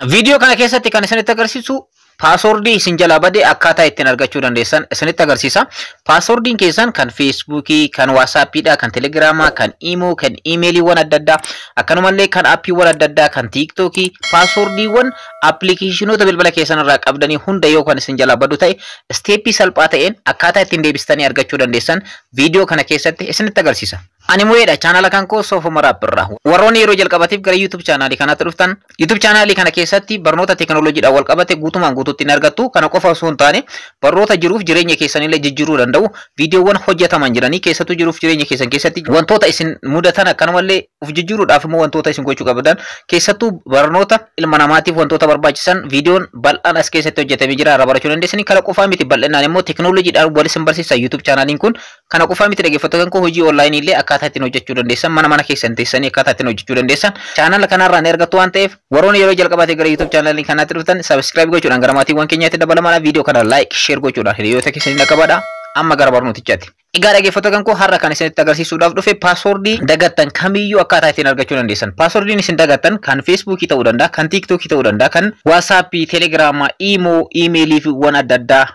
Video kana keessatti kan isinitti agarsiisu passwordii isin jalaa badee akkaataa ittiin argachuu dandeessan isinitti agarsiisa. Passwordiin keessan kan Facebookii, kan WhatsAppidha, kan Telegrammaa, kan Imo, kan emailiiwwan adda addaa, akkanumallee kan appiiwwan adda addaa, kan TikTokii, passwordiiwwan appilikeeshinoota bilbila keessan irraa qabdanii hunda yoo kan isin jalaa badu ta'e steepii salphaa ta'een akkaataa ittiin deebistanii argachuu dandeessan video kana keessatti isinitti agarsiisa. Ani Mu'eedha, chaanala kan koo Soofuma Raapirraa. Warroonni yeroo jalqabatiif gara YouTube chaanaalii kanatti dhuftan, YouTube chaanaalii kana keessatti barnoota teekinooloojiidhaan wal qabate guutumaan guutuutti argattu. Kana qofa osoo hin taane barnoota jiruuf jireenya keessanillee jijjiiruu danda'u. Viidiyoowwan hojjetaman jiranii keessattuu jiruuf jireenya keessan keessatti wantoota isin mudatan akkanumallee uf jijjiiruudhaaf immoo wantoota isin gochuu qabdan keessattuu barnoota ilma namaatiif wantoota barbaachisan viidiyoon bal'aan as keessatti hojjetamee jira irraa barachuu dandeessanii. Kana qofaa miti bal'inaan immoo teekinooloojiidhaan wal isin barsiisa YouTube chaanaaliin kun. Kana qofaa miti dhaggeeffattoota koo hojii onlaayinii illee akkaataa ittiin hojjechuu dandeessan mana keessan teessanii akkaataa ittiin hojjechuu dandeessan chaanala kanarraa ni argattu waan ta'eef warroonni yeroo jalqabaatee gara YouTube chaanalii kanaatti dhuftan subscribe gochuudhaan gara maatiiwwan keenyaatti dabalamaa viidiyoo kana like share gochuudhaan hiriyoota keessanii dhaqqabadha. Amma gara barnootichaatti. Egaa dhaggeeffattoota koo har'a kan isinitti agarsiisuudhaaf dhufe passwordii dagattan kamiyyuu akkaataa ittiin argachuu dandeessan. Passwordiin isin dagattan kan Facebookii ta'uu danda'a, kan TikTokii ta'uu danda'a, kan WhatsAppii, Telegrammaa, Imo, emailii fi waan adda addaa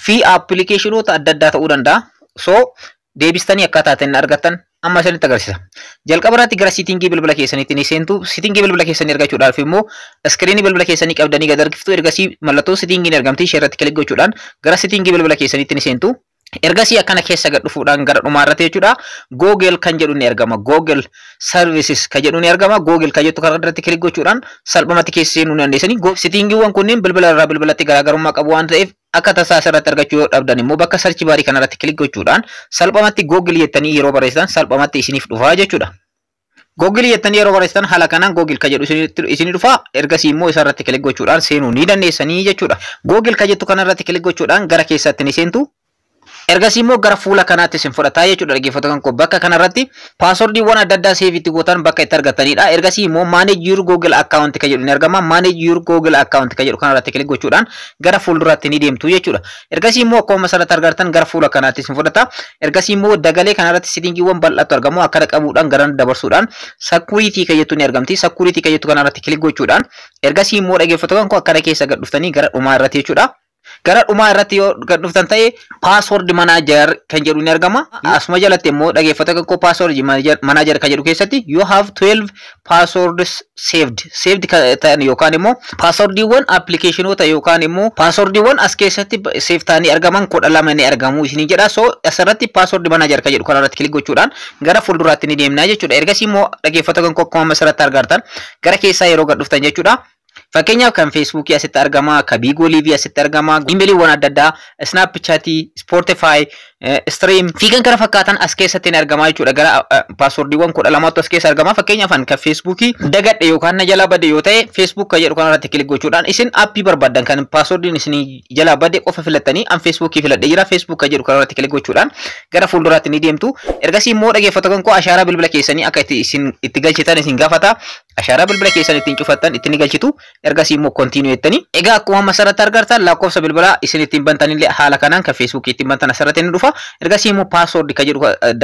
fi appilikeeshinoota adda addaa ta'uu danda'a. So deebistanii akkaataa ittiin argattan amma isinitti agarsiisa. Jalqaba irratti gara siitingii bilbila keessaniitti ni seentu. Siitingii bilbila keessanii argachuudhaaf immoo iskiriinii bilbila keessanii qabdanii gad argiftu. Ergasii mallattoo siitingiin argamti ishee irratti kilik gochuudhaan gara siitingii bilbila keessaniitti ni seentu. Ergasii akkana keessa gad dhufuudhaan gara dhumaa irratti jechuudha. Google kan jedhu ni argama. Google Services kan jedhu ni argama. Google kan jettu kana irratti kilik gochuudhaan salphumatti keessa seenuu dandeessanii. Siitingiiwwan kunneen bilbila irraa bilbilatti garaagarummaa qabu waan ta'eef akka tasaa asirratti argachuu yoo dhabdan immoo bakka sarchi baarii kanarratti kilik gochuudhaan salphumatti Google jettanii yeroo barreessitan salphumatti isiniif dhufaa jechuudha. Google jettanii yeroo barreessitan haala kanaan Google kan jedhu isinii dhufa. Ergasii immoo isarratti kilik gochuudhaan seenuu ni dandeessanii jechuudha. Google kan jettu kanarratti kilik gochuudhaan gara keessatti ni seentu. Ergasii immoo gara fuula kanaatti isin fudhataa jechuudha dhaggeeffattoota koo. Bakka kanarratti passwordiiwwan adda addaa save itti gootan bakka itti argatanidha. Ergasii immoo manage your Google account kan jedhu ni argama. Manage your Google account kan jedhu kanarratti kilik gochuudhaan gara fuulduraatti ni deemtu jechuudha. Ergasii immoo akkuma asirratti argattan gara fuula kanaatti isin fudhata. Ergasii immoo dagalee kanarratti settingiiwwan bal'aatu argamu. Akkana qabuudhaan gara dabarsuudhaan security kan jettu ni argamti. Security kan jettu kanarratti kilik gochuudhaan ergasii immoo dhaggeeffattoota koo akkana keessa gad dhuftanii gara dhumaa irratti jechuudha. Gara dhumaa irratti yoo gad dhuftan ta'e password manager kan jedhu ni argama. Asuma jalatti immoo dhaggeeffattoota koo password manager kan jedhu keessatti you have 12 passwords saved ta'an yookaan immoo passwordiiwwan appilikeeshinoota yookaan immoo passwordiiwwan as keessatti save ta'anii argaman 12 ni argamu isinii jedha. So asirratti password manager kan jedhu kanarratti kilik gochuudhaan gara fuulduraatti ni deemna jechuudha. Ergasii immoo dhaggeeffattoota koo akkuma asirratti argattan gara keessaa yeroo gad dhuftan jechuudha. Fakkeenyaaf kan Facebookii asitti argama, kan Bigo Live asitti argama, emailiiwwan adda addaa, Snapchat, Spotify, Stream fi kan kana fakkaatan as keessatti ni argama jechuudha. Gara passwordiiwwan 12tu as keessa argama. Fakkeenyaaf kan Facebookii dagadhe yookaan na jalaa bade yoo ta'e Facebook kan jedhu kanarratti kilik gochuudhaan isin appii barbaadan kan passwordiin isin jalaa bade qofa filattanii an Facebookii filadhe jira. Facebook kan jedhu kanarratti kilik gochuudhaan gara fuulduraatti ni deemtu. Ergasii immoo dhaggeeffattoota koo ashaaraa bilbila keessanii akka isin itti galchitan isin gaafata. Ashaaraa bilbila keessanii ittiin cufattan ittiin galchitu. Ergasii immoo continue jettanii. Egaa akkuma amma asirratti argartan lakkoofsa bilbilaa isin ittiin bantanillee haala kanaan kan Facebook ittiin bantan asirratti ni dhufa. Ergasii immoo password kan jedhu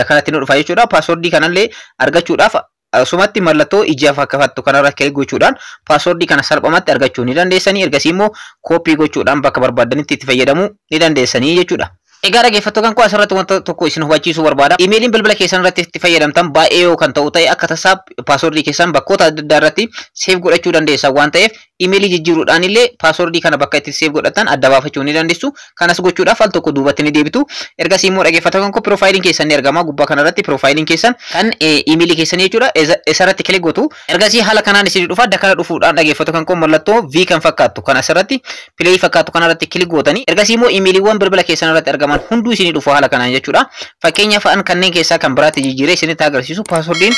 kanatti ni dhufa jechuudha. Password kanallee argachuudhaaf asumatti mallattoo ija fakkaatu kanarra kilik gochuudhaan password kana salphumatti argachuu ni dandeessanii. Ergasii immoo copy gochuudhaan bakka barbaadanitti itti fayyadamuu ni dandeessanii jechuudha. Egaa dhaggeeffattoota koo asirratti wanta tokko isin hubachiisuu barbaada. Emailiin bilbila keessan irratti itti fayyadamtan baay'ee yoo kan ta'u ta'e akka tasaa passwordii keessan bakkoota adda addaa irratti save godhachuu dandeessan waan ta'eef emailii jijjiiruudhaan illee passwordii kana bakka itti save godhatan adda baafachuu ni dandeessu. Kanas gochuudhaaf al tokko duubatti ni deebitu. Ergasii immoo dhaggeeffattoota koo profiiliin keessan ni argama. Gubbaa kanarratti profiiliin keessan kan emailii keessanii jechuudha. Isarratti kilik gootu. Ergasii haala kanaan isin dhufa. Dakana dhufuudhaan dhaggeeffattoota koo mallattoo V kan fakkaatu kan asirratti play fakkaatu kanarratti kilik gootanii. Ergasii immoo emailiiwwan bilbila keessan irratti argaman hunduu isinii dhufu haala kanaan jechuudha. Fakkeenyaaf an kanneen keessaa kan biraatti jijjiiree isinitti agarsiisu passwordiin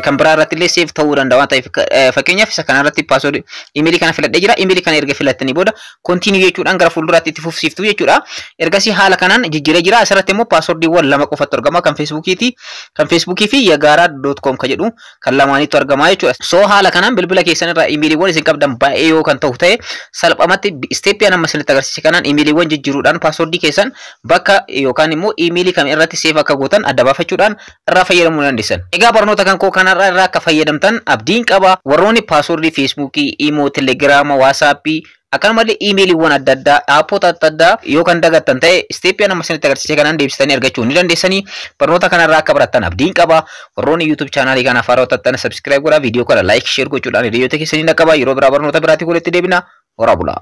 kan biraa irratti illee save ta'uu danda'a waan ta'eef fakkeenyaaf isa kanarratti password emailii kana filadhee jira. Emailii kana erga filattanii booda continue jechuudhaan gara fuulduraatti itti fufsiiftu jechuudha. Ergasii haala kanaan jijjiiree jira. Asirratti immoo passwordiiwwan lama qofatu argama. Kan Facebookii fi yagaara.com kan jedhu kan lamaanitu argama jechuudha. So haala kanaan bilbila keessan irraa emailiiwwan isin qabdan baay'ee yoo kan ta'u ta'e salphumatti steepii amma isinitti agarsiise kanaan emailiiwwan jijjiiruudhaan passwordii keessan bakka yookaan immoo emailii kam irratti save akka gootan adda baafachuudhaan irraa fayyadamuu dandeessan. Egaa barnoota kan koo kanarraa irraa akka fayyadamtan abdiin qaba. Warroonni passwordii Facebookii, Imo, Telegram Telegram, WhatsApp, akkasumallee emailiiwwan adda addaa, aappoota adda addaa yoo kan dagattan ta'e isteeppii nama isinitti agarsiise kanaan deebistanii argachuu ni dandeessanii. Barnoota kanarraa akka barattan abdiin qaba. Warroonni YouTube chaanaalii kana afaan hawwatattan subscribe godhaa, viidiyoo kana like share gochuudhaan hiriyoota keessanii dhaqqabaa. Yeroo biraa barnoota biraatti walitti deebina. Horaa bulaa.